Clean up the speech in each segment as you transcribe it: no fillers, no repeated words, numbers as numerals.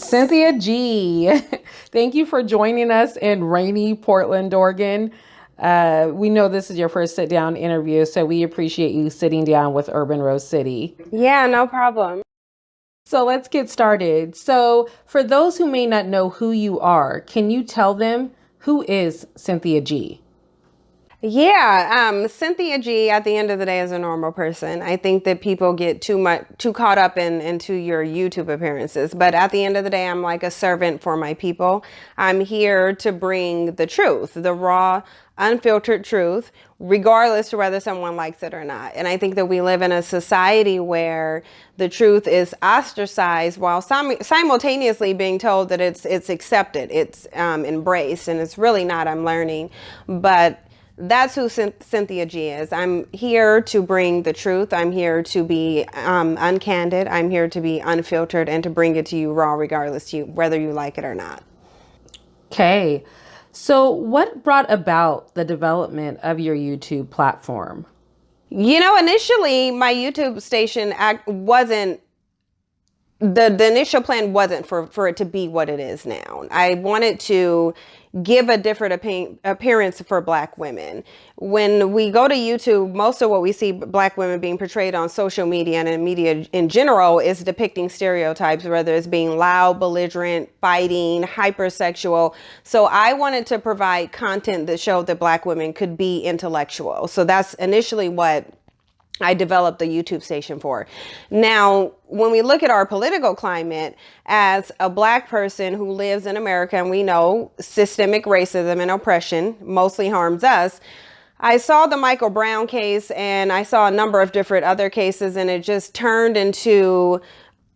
Cynthia G, thank you for joining us in rainy Portland, Oregon. We know this is your first sit down interview, so we appreciate you sitting down with Urban Rose City. Yeah, no problem. So let's get started. So, for those who may not know who you are, can you tell them who is Cynthia G? Yeah, Cynthia G at the end of the day is a normal person. I think that people get too caught up into your YouTube appearances, but at the end of the day, I'm like a servant for my people. I'm here to bring the truth, the raw, unfiltered truth, regardless to whether someone likes it or not. And I think that we live in a society where the truth is ostracized while simultaneously being told that it's accepted, it's embraced, and it's really not. I'm learning, but that's who Cynthia G is. I'm here to bring the truth. I'm here to be uncandid. I'm here to be unfiltered and to bring it to you raw, regardless to you, whether you like it or not. Okay. So, what brought about the development of your YouTube platform? Initially, my YouTube station wasn't the initial plan wasn't for it to be what it is now. I wanted to give a different appearance for Black women. When we go to YouTube, most of what we see Black women being portrayed on social media and in media in general is depicting stereotypes, whether it's being loud, belligerent, fighting, hypersexual. So I wanted to provide content that showed that Black women could be intellectual. So that's initially what I developed the YouTube station for. Now, when we look at our political climate, as a Black person who lives in America, and we know systemic racism and oppression mostly harms us, I saw the Michael Brown case and I saw a number of different other cases, and it just turned into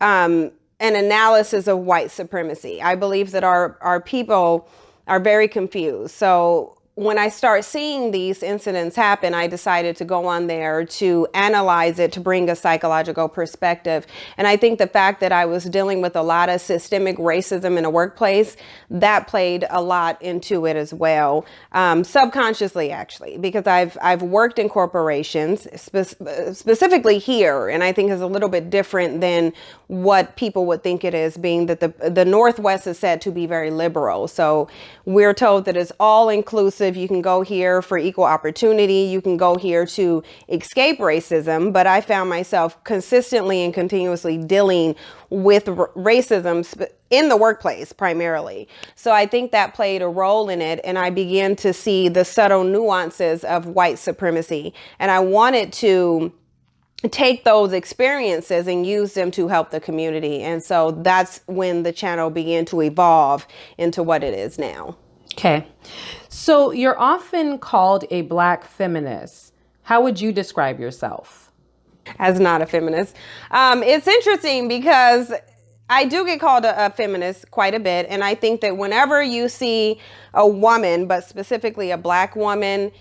an analysis of white supremacy. I believe that our people are very confused. So when I start seeing these incidents happen, I decided to go on there to analyze it, to bring a psychological perspective. And I think the fact that I was dealing with a lot of systemic racism in the workplace, that played a lot into it as well, subconsciously, actually, because I've worked in corporations, specifically here, and I think is a little bit different than what people would think it is, being that the Northwest is said to be very liberal. So we're told that it's all inclusive. You can go here for equal opportunity. You can go here to escape racism. But I found myself consistently and continuously dealing with racism in the workplace primarily. So I think that played a role in it. And I began to see the subtle nuances of white supremacy. And I wanted to take those experiences and use them to help the community. And so that's when the channel began to evolve into what it is now. Okay. So, you're often called a Black feminist. How would you describe yourself? As not a feminist. It's interesting because I do get called a feminist quite a bit. And I think that whenever you see a woman, but specifically a Black woman,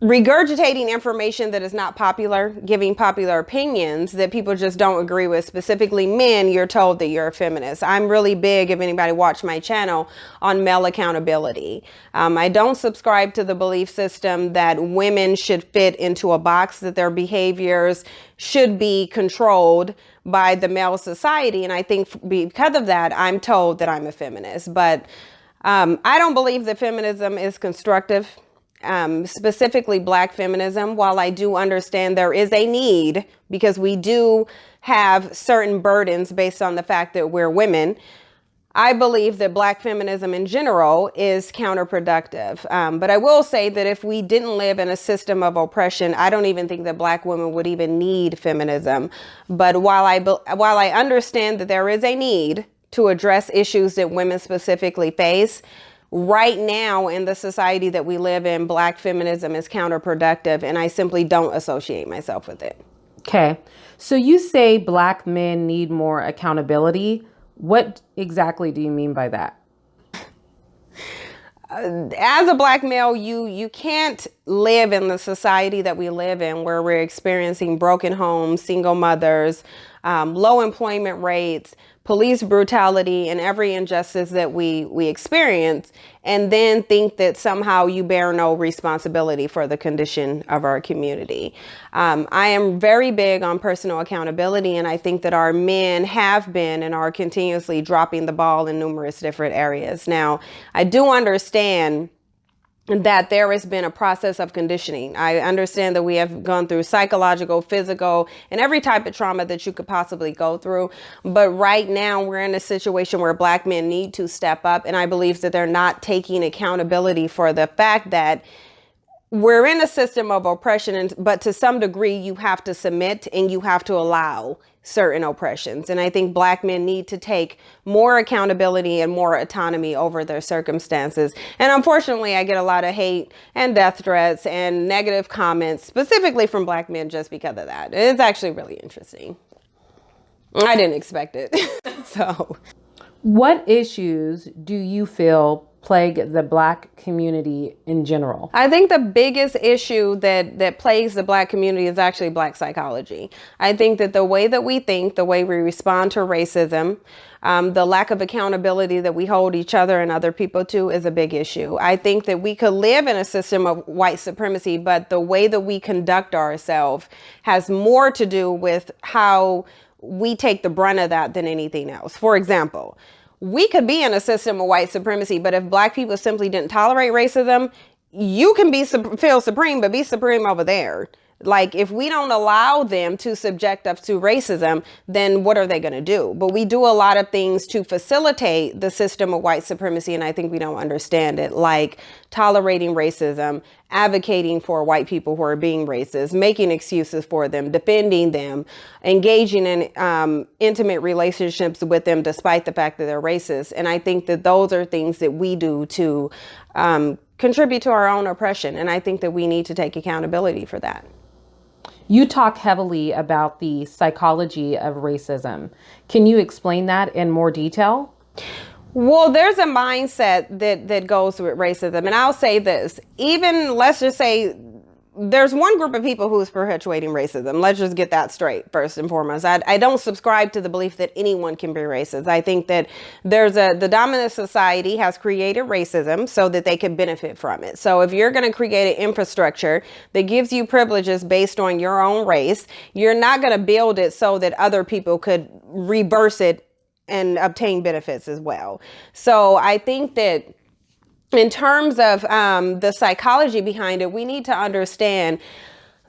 regurgitating information that is not popular, giving popular opinions that people just don't agree with, specifically men, you're told that you're a feminist. I'm really big, if anybody watched my channel, on male accountability. I don't subscribe to the belief system that women should fit into a box, that their behaviors should be controlled by the male society. And I think because of that, I'm told that I'm a feminist. But I don't believe that feminism is constructive. Specifically Black feminism, while I do understand there is a need because we do have certain burdens based on the fact that we're women, I believe that Black feminism in general is counterproductive. But I will say that if we didn't live in a system of oppression, I don't even think that Black women would even need feminism. But while I understand that there is a need to address issues that women specifically face, right now in the society that we live in, Black feminism is counterproductive, and I simply don't associate myself with it. Okay. So you say Black men need more accountability. What exactly do you mean by that? As a Black male, you can't live in the society that we live in, where we're experiencing broken homes, single mothers, low employment rates, police brutality, and every injustice that we experience, and then think that somehow you bear no responsibility for the condition of our community. I am very big on personal accountability, and I think that our men have been and are continuously dropping the ball in numerous different areas. Now, I do understand that there has been a process of conditioning. I understand that we have gone through psychological, physical, and every type of trauma that you could possibly go through. But right now we're in a situation where Black men need to step up. And I believe that they're not taking accountability for the fact that we're in a system of oppression, but to some degree you have to submit and you have to allow certain oppressions. And I think Black men need to take more accountability and more autonomy over their circumstances. And unfortunately, I get a lot of hate and death threats and negative comments, specifically from Black men, just because of that. It's actually really interesting. I didn't expect it. So, what issues do you feel plague the Black community in general? I think the biggest issue that plagues the Black community is actually Black psychology. I think that the way that we think, the way we respond to racism, the lack of accountability that we hold each other and other people to is a big issue. I think that we could live in a system of white supremacy, but the way that we conduct ourselves has more to do with how we take the brunt of that than anything else. For example, we could be in a system of white supremacy, but if Black people simply didn't tolerate racism, you can feel supreme, but be supreme over there. Like, if we don't allow them to subject us to racism, then what are they going to do? But we do a lot of things to facilitate the system of white supremacy, and I think we don't understand it, like tolerating racism, advocating for white people who are being racist, making excuses for them, defending them, engaging in intimate relationships with them despite the fact that they're racist. And I think that those are things that we do to contribute to our own oppression, and I think that we need to take accountability for that. You talk heavily about the psychology of racism. Can you explain that in more detail? Well, there's a mindset that goes with racism. And I'll say this, even let's just say there's one group of people who's perpetuating racism. Let's just get that straight first and foremost. I don't subscribe to the belief that anyone can be racist. I think that the dominant society has created racism so that they can benefit from it. So if you're going to create an infrastructure that gives you privileges based on your own race, you're not going to build it so that other people could reverse it and obtain benefits as well. So I think that in terms of the psychology behind it, we need to understand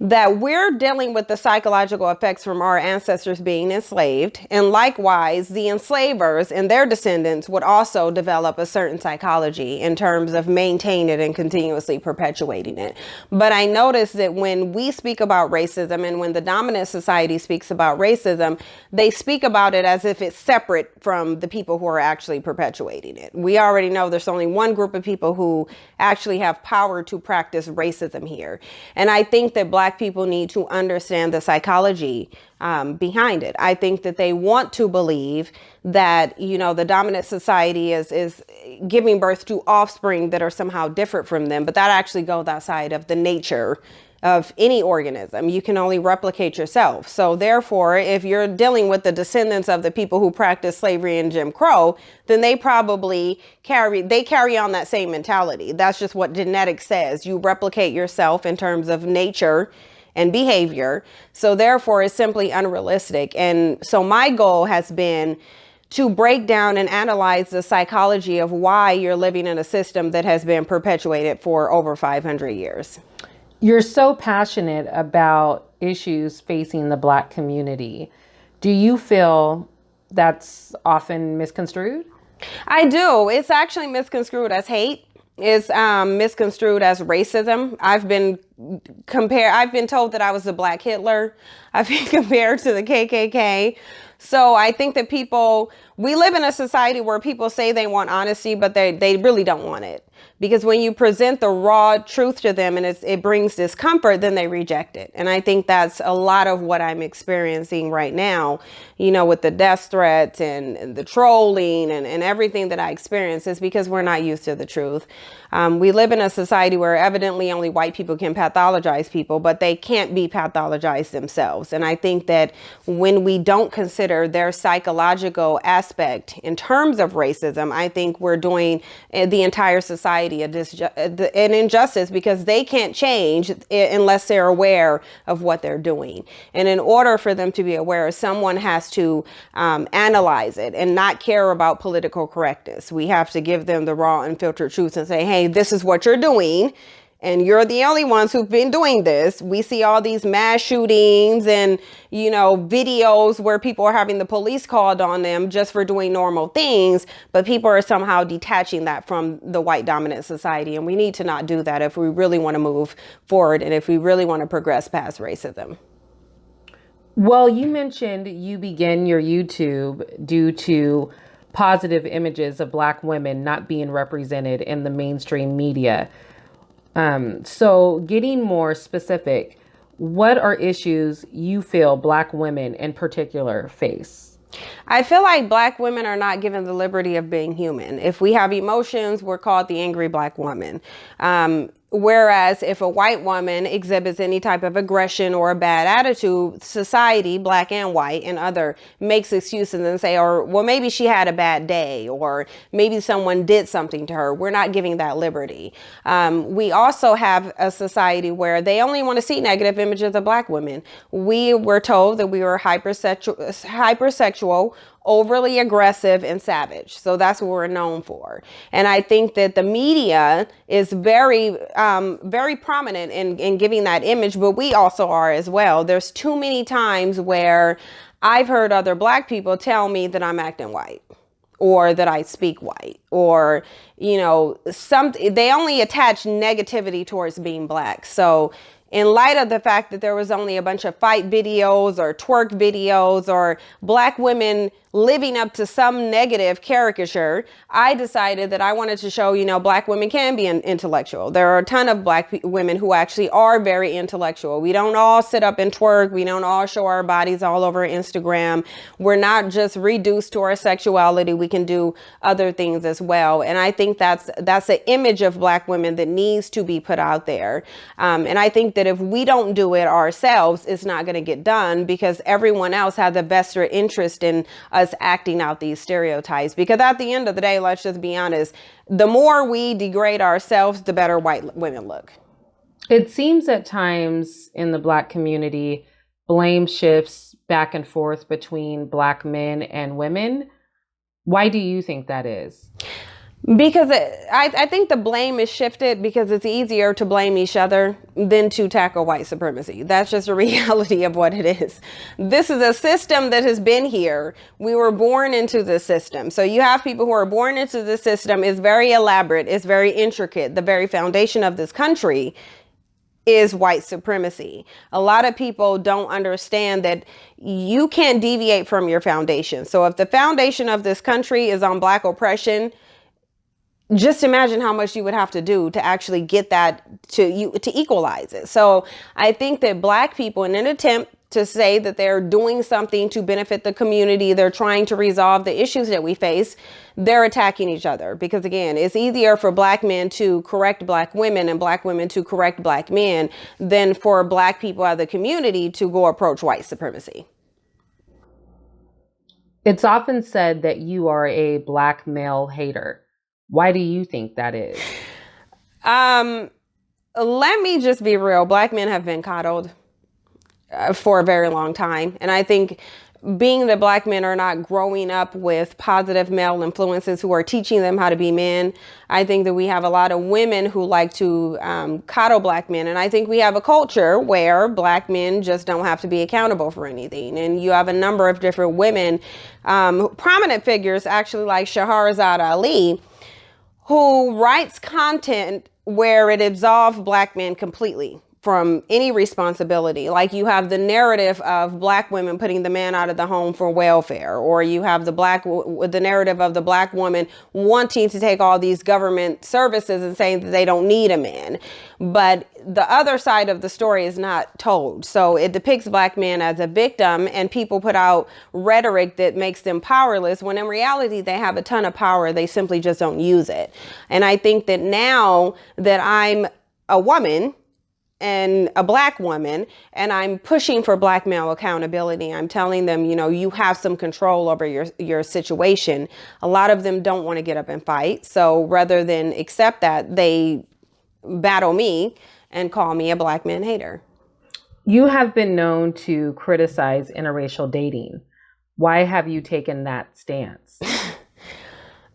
that we're dealing with the psychological effects from our ancestors being enslaved. And likewise, the enslavers and their descendants would also develop a certain psychology in terms of maintaining it and continuously perpetuating it. But I noticed that when we speak about racism and when the dominant society speaks about racism, they speak about it as if it's separate from the people who are actually perpetuating it. We already know there's only one group of people who actually have power to practice racism here. And I think that Black people need to understand the psychology behind it. I think that they want to believe that, you know, the dominant society is giving birth to offspring that are somehow different from them, but that actually goes outside of the nature of any organism. You can only replicate yourself. So therefore, if you're dealing with the descendants of the people who practice slavery and Jim Crow, then they probably carry on that same mentality. That's just what genetics says. You replicate yourself in terms of nature and behavior. So therefore, it's simply unrealistic. And so my goal has been to break down and analyze the psychology of why you're living in a system that has been perpetuated for over 500 years. You're so passionate about issues facing the Black community. Do you feel that's often misconstrued? I do. It's actually misconstrued as hate. It's misconstrued as racism. I've been told that I was the Black Hitler. I've been compared to the KKK. So I think that we live in a society where people say they want honesty, but they really don't want it. Because when you present the raw truth to them and it brings discomfort, then they reject it. And I think that's a lot of what I'm experiencing right now, you know, with the death threats and the trolling and everything that I experience is because we're not used to the truth. We live in a society where evidently only white people can pathologize people, but they can't be pathologized themselves. And I think that when we don't consider their psychological aspect in terms of racism, I think we're doing the entire society an injustice, because they can't change unless they're aware of what they're doing. And in order for them to be aware, someone has to analyze it and not care about political correctness. We have to give them the raw, unfiltered truth and say, hey, this is what you're doing, and you're the only ones who've been doing this. We see all these mass shootings and, videos where people are having the police called on them just for doing normal things, but people are somehow detaching that from the white dominant society. And we need to not do that if we really want to move forward and if we really want to progress past racism. Well, you mentioned you began your YouTube due to positive images of Black women not being represented in the mainstream media. So getting more specific, what are issues you feel Black women in particular face? I feel like Black women are not given the liberty of being human. If we have emotions, we're called the angry Black woman. Whereas if a white woman exhibits any type of aggression or a bad attitude, society, Black and white and other, makes excuses and say, well, maybe she had a bad day, or maybe someone did something to her. We're not giving that liberty. We also have a society where they only want to see negative images of Black women. We were told that we were hypersexual, overly aggressive, and savage. So that's what we're known for. And I think that the media is very prominent in giving that image, but we also are as well. There's too many times where I've heard other Black people tell me that I'm acting white, or that I speak white, or, they only attach negativity towards being Black. So in light of the fact that there was only a bunch of fight videos or twerk videos or Black women living up to some negative caricature, I decided that I wanted to show, Black women can be intellectual. There are a ton of Black women who actually are very intellectual. We don't all sit up and twerk. We don't all show our bodies all over Instagram. We're not just reduced to our sexuality. We can do other things as well. And I think that's an image of Black women that needs to be put out there. And I think that if we don't do it ourselves, it's not going to get done, because everyone else has a vested interest in us acting out these stereotypes. Because at the end of the day, let's just be honest, the more we degrade ourselves, the better white women look. It seems at times in the Black community, blame shifts back and forth between Black men and women. Why do you think that is? Because I think the blame is shifted because it's easier to blame each other than to tackle white supremacy. That's just a reality of what it is. This is a system that has been here. We were born into this system. So you have people who are born into the system. It's very elaborate. It's very intricate. The very foundation of this country is white supremacy. A lot of people don't understand that you can't deviate from your foundation. So if the foundation of this country is on Black oppression, just imagine how much you would have to do to actually get that to equalize it. So I think that Black people, in an attempt to say that they're doing something to benefit the community, they're trying to resolve the issues that we face, they're attacking each other. Because again, it's easier for Black men to correct Black women and Black women to correct Black men than for Black people as a community to go approach white supremacy. It's often said that you are a Black male hater. Why do you think that is? Let me just be real. Black men have been coddled for a very long time. And I think being that Black men are not growing up with positive male influences who are teaching them how to be men, I think that we have a lot of women who like to coddle Black men. And I think we have a culture where Black men just don't have to be accountable for anything. And you have a number of different women, prominent figures, actually, like Shahrazad Ali, who writes content where it absolves Black men completely any responsibility. Like you have the narrative of black women putting the man out of the home for welfare, or you have the narrative of the black woman wanting to take all these government services and saying that they don't need a man. But the other side of the story is not told. So it depicts black men as a victim, and people put out rhetoric that makes them powerless when in reality they have a ton of power. They simply just don't use it. And I think that now that I'm a woman and a black woman, and I'm pushing for black male accountability, I'm telling them, you know, you have some control over your situation. A lot of them don't want to get up and fight. So rather than accept that, they battle me and call me a black man hater. You have been known to criticize interracial dating. Why have you taken that stance?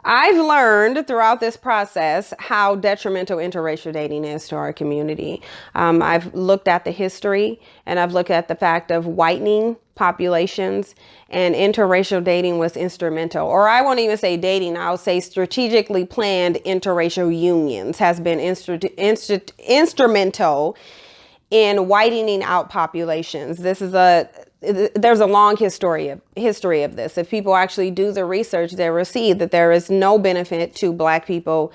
I've learned throughout this process how detrimental interracial dating is to our community. I've looked at the history, and I've looked at the fact of whitening populations, and interracial dating was instrumental. Or I won't even say dating, I'll say strategically planned interracial unions has been instrumental in whitening out populations. There's a long history of this. If people actually do the research, they will see that there is no benefit to black people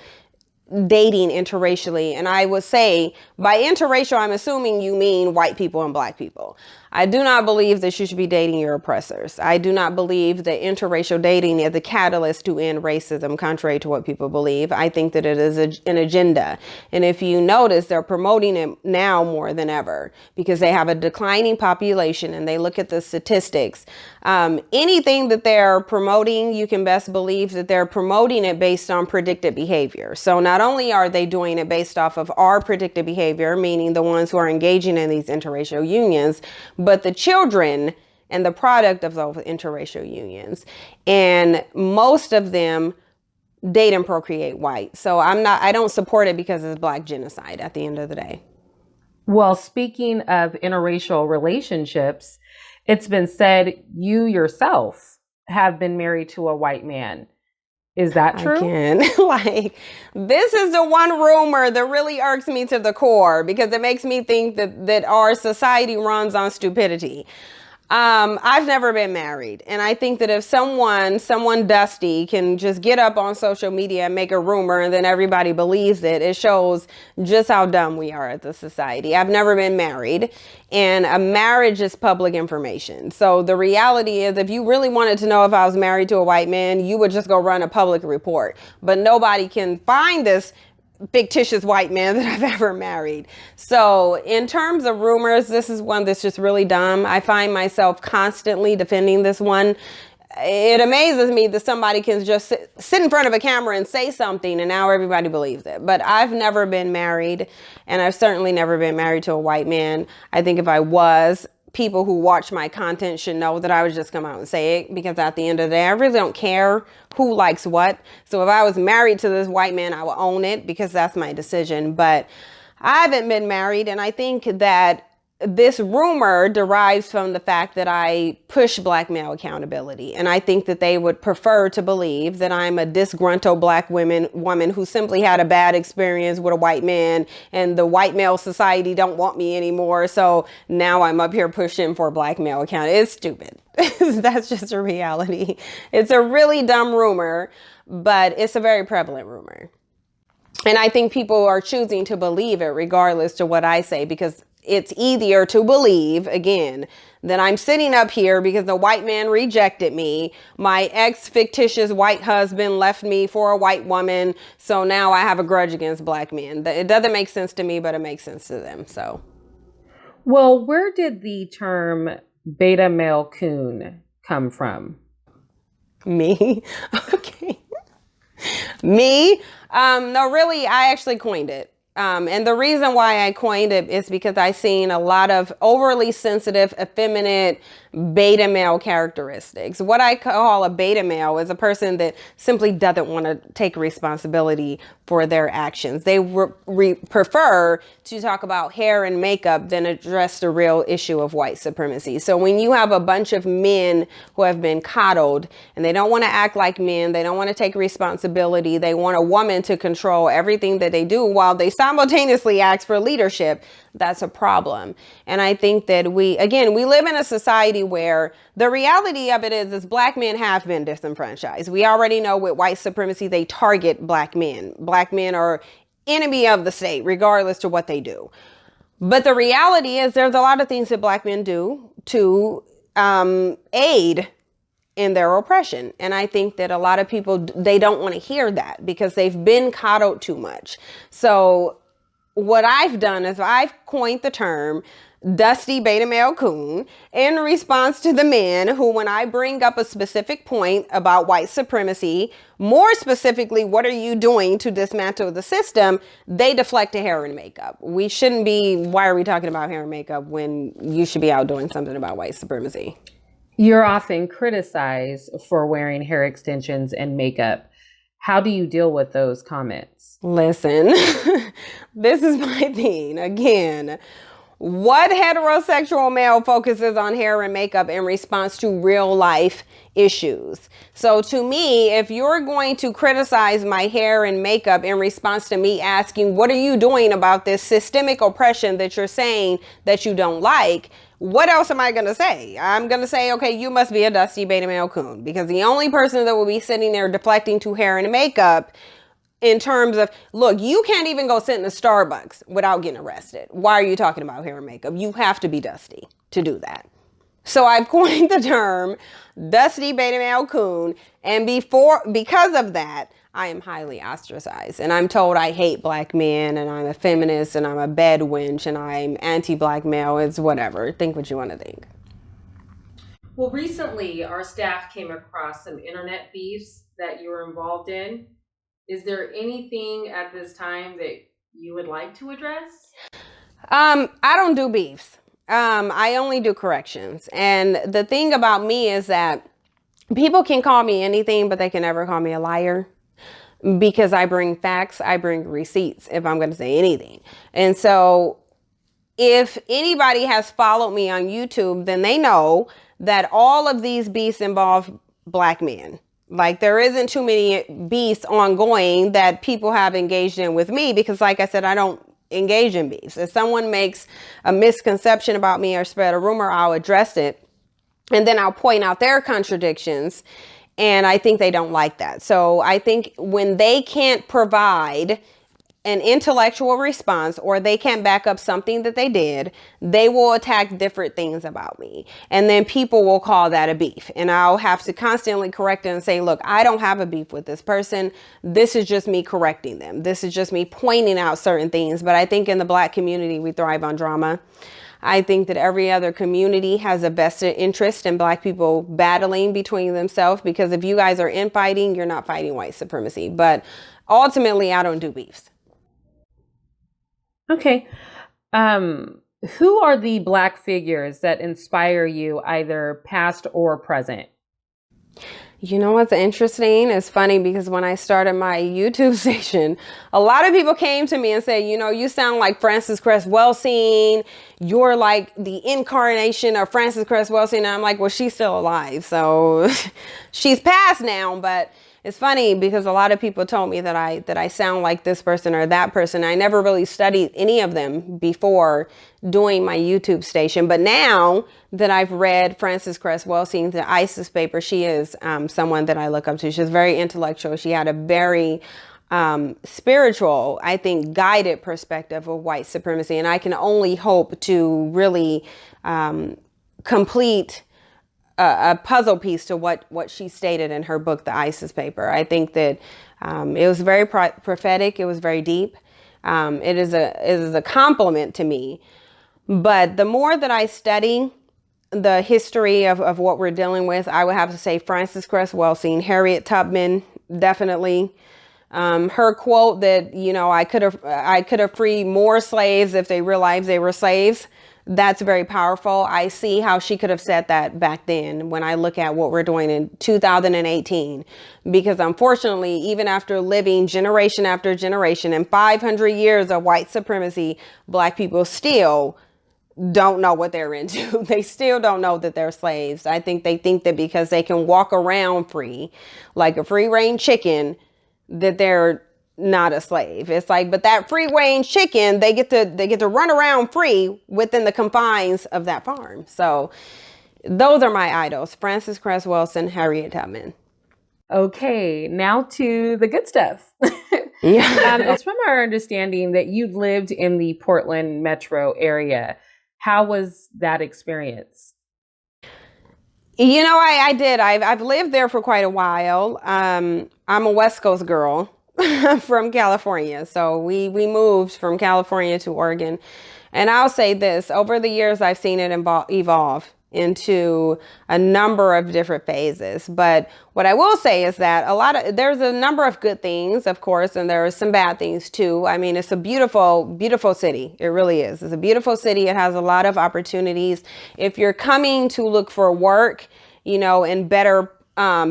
dating interracially. And I would say by interracial, I'm assuming you mean white people and black people. I do not believe that you should be dating your oppressors. I do not believe that interracial dating is the catalyst to end racism, contrary to what people believe. I think that it is an agenda. And if you notice, they're promoting it now more than ever because they have a declining population and they look at the statistics. Anything that they're promoting, you can best believe that they're promoting it based on predicted behavior. So not only are they doing it based off of our predicted behavior, meaning the ones who are engaging in these interracial unions, but the children and the product of those interracial unions. And most of them date and procreate white. So I don't support it because it's black genocide at the end of the day. Well, speaking of interracial relationships, it's been said you yourself have been married to a white man. Is that true? Again, this is the one rumor that really irks me to the core because it makes me think that our society runs on stupidity. I've never been married. And I think that if someone dusty can just get up on social media and make a rumor and then everybody believes it, it shows just how dumb we are as a society. I've never been married, and a marriage is public information. So the reality is, if you really wanted to know if I was married to a white man, you would just go run a public report. But nobody can find this fictitious white man that I've ever married. So in terms of rumors, this is one that's just really dumb. I find myself constantly defending this one. It amazes me that somebody can just sit in front of a camera and say something and now everybody believes it. But I've never been married, and I've certainly never been married to a white man. I think if I was, people who watch my content should know that I would just come out and say it, because at the end of the day, I really don't care who likes what. So if I was married to this white man, I would own it because that's my decision. But I haven't been married, and I think that this rumor derives from the fact that I push black male accountability. And I think that they would prefer to believe that I'm a disgruntled black woman who simply had a bad experience with a white man, and the white male society don't want me anymore. So now I'm up here pushing for black male accountability. It's stupid. That's just a reality. It's a really dumb rumor, but it's a very prevalent rumor. And I think people are choosing to believe it regardless to what I say, because it's easier to believe, again, that I'm sitting up here because the white man rejected me. My ex-fictitious white husband left me for a white woman. So now I have a grudge against black men. It doesn't make sense to me, but it makes sense to them. So, well, where did the term beta male coon come from? Me? Okay. Me? No, really, I actually coined it. And the reason why I coined it is because I seen a lot of overly sensitive, effeminate beta male characteristics. What I call a beta male is a person that simply doesn't want to take responsibility for their actions. They prefer to talk about hair and makeup than address the real issue of white supremacy. So when you have a bunch of men who have been coddled and they don't want to act like men, they don't want to take responsibility, they want a woman to control everything that they do while they simultaneously ask for leadership, that's a problem. And I think that we live in a society where the reality of it is black men have been disenfranchised. We already know with white supremacy, they target black men. Black men are enemy of the state, regardless to what they do. But the reality is there's a lot of things that black men do to aid in their oppression. And I think that a lot of people, they don't want to hear that because they've been coddled too much. So what I've done is I've coined the term dusty beta male coon in response to the men who, when I bring up a specific point about white supremacy, more specifically, what are you doing to dismantle the system? They deflect to hair and makeup. We shouldn't be, why are we talking about hair and makeup when you should be out doing something about white supremacy? You're often criticized for wearing hair extensions and makeup. How do you deal with those comments? Listen, this is my thing. Again, what heterosexual male focuses on hair and makeup in response to real life issues? So to me, if you're going to criticize my hair and makeup in response to me asking, what are you doing about this systemic oppression that you're saying that you don't like? What else am I going to say? I'm going to say, okay, you must be a dusty beta male coon, because the only person that will be sitting there deflecting to hair and makeup in terms of, look, you can't even go sit in a Starbucks without getting arrested. Why are you talking about hair and makeup? You have to be dusty to do that. So I've coined the term dusty beta male coon. And because of that, I am highly ostracized. And I'm told I hate black men and I'm a feminist and I'm a bed wench and I'm anti-black male. It's whatever. Think what you want to think. Well, recently our staff came across some internet beefs that you were involved in. Is there anything at this time that you would like to address? I don't do beefs. I only do corrections. And the thing about me is that people can call me anything, but they can never call me a liar, because I bring facts, I bring receipts if I'm going to say anything. And so if anybody has followed me on YouTube, then they know that all of these beefs involve black men. Like, there isn't too many beefs ongoing that people have engaged in with me, because like I said, I don't engage in beefs. If someone makes a misconception about me or spread a rumor, I'll address it. And then I'll point out their contradictions. And I think they don't like that. So I think when they can't provide an intellectual response, or they can't back up something that they did, they will attack different things about me. And then people will call that a beef. And I'll have to constantly correct it and say, look, I don't have a beef with this person. This is just me correcting them. This is just me pointing out certain things. But I think in the black community, we thrive on drama. I think that every other community has a vested interest in black people battling between themselves, because if you guys are infighting, you're not fighting white supremacy. But ultimately, I don't do beefs. Okay. Who are the black figures that inspire you, either past or present? You know what's interesting? It's funny because when I started my YouTube station, a lot of people came to me and said, you know, you sound like Frances Cress Welsing. You're like the incarnation of Frances Cress Welsing. And I'm like, well, she's still alive. So she's passed now, but it's funny because a lot of people told me that I sound like this person or that person. I never really studied any of them before doing my YouTube station. But now that I've read Frances Cress Welsing's The ISIS Paper, she is someone that I look up to. She's very intellectual. She had a very spiritual, I think, guided perspective of white supremacy. And I can only hope to really complete a puzzle piece to what she stated in her book, The ISIS Paper. I think that it was very prophetic. It was very deep. It is a compliment to me. But the more that I study the history of what we're dealing with, I would have to say Frances Cress Welsing, Harriet Tubman, definitely. Her quote that, you know, I could have freed more slaves if they realized they were slaves. that's very powerful. I see how she could have said that back then when I look at what we're doing in 2018. Because unfortunately, even after living generation after generation and 500 years of white supremacy, Black people still don't know what they're into. They still don't know that they're slaves. I think they think that because they can walk around free, like a free range chicken, that they're not a slave. It's like, but that free range chicken, they get to run around free within the confines of that farm. So those are my idols: Frances Cress Wilson, Harriet Tubman. Okay, now to the good stuff. Yeah. It's from our understanding that you lived in the Portland metro area. How was that experience? You know, I did. I've lived there for quite a while. I'm a West Coast girl from California. So we moved from California to Oregon. And I'll say this, over the years, I've seen it evolve into a number of different phases. But what I will say is that there's a number of good things, of course, and there are some bad things too. I mean, it's a beautiful, beautiful city. It really is. It's a beautiful city. It has a lot of opportunities. If you're coming to look for work, you know, and better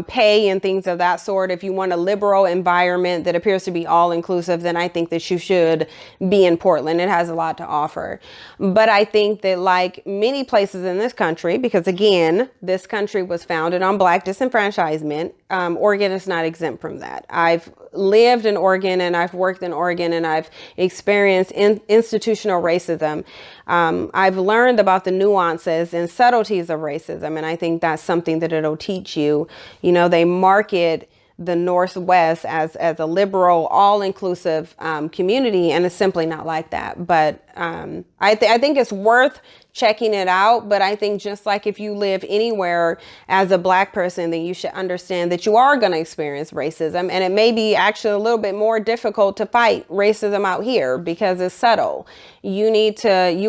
pay and things of that sort, if you want a liberal environment that appears to be all inclusive, then I think that you should be in Portland. It has a lot to offer. But I think that, like many places in this country, because again, this country was founded on Black disenfranchisement, Oregon is not exempt from that. I've lived in Oregon and I've worked in Oregon and I've experienced institutional racism. I've learned about the nuances and subtleties of racism, and I think that's something that it'll teach you. You know, they market the Northwest as a liberal, all-inclusive community, and it's simply not like that. But I think it's worth checking it out. But I think just like if you live anywhere as a Black person, then you should understand that you are going to experience racism, and it may be actually a little bit more difficult to fight racism out here because it's subtle. You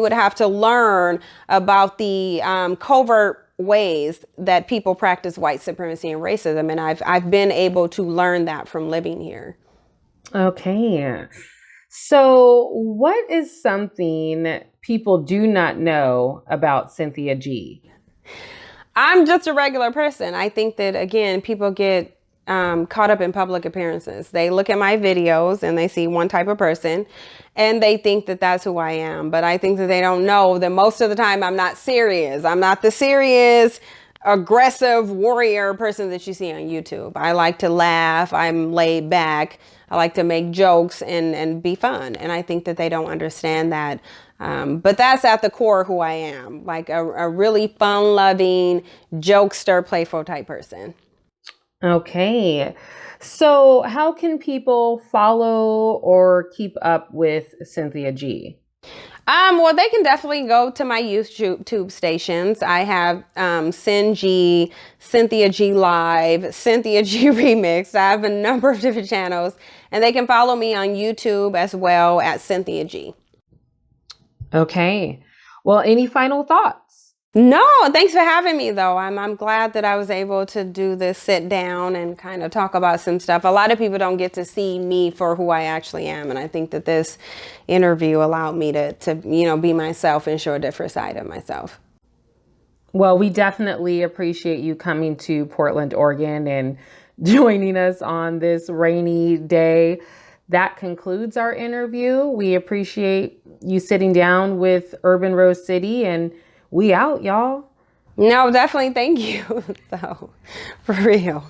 would have to learn about the covert ways that people practice white supremacy and racism, and I've been able to learn that from living here. Okay. So, what is something people do not know about Cynthia G? I'm just a regular person. I think that, again, people get caught up in public appearances. They look at my videos and they see one type of person and they think that that's who I am. But I think that they don't know that most of the time I'm not serious. I'm not the serious, aggressive warrior person that you see on YouTube. I like to laugh. I'm laid back. I like to make jokes and be fun. And I think that they don't understand that. But that's at the core who I am, like a really fun-loving, jokester, playful type person. Okay. So, how can people follow or keep up with Cynthia G? Well, they can definitely go to my YouTube stations. I have Cyn G, Cynthia G Live, Cynthia G Remix. I have a number of different channels, and they can follow me on YouTube as well at Cynthia G. Okay. Well, any final thoughts? No, thanks for having me, though. I'm glad that I was able to do this sit down and kind of talk about some stuff. A lot of people don't get to see me for who I actually am, and I think that this interview allowed me to be myself and show a different side of myself. Well, we definitely appreciate you coming to Portland, Oregon, and joining us on this rainy day. That concludes our interview. We appreciate you sitting down with Urban Rose City, and we out, y'all. No, definitely. Thank you. So, for real.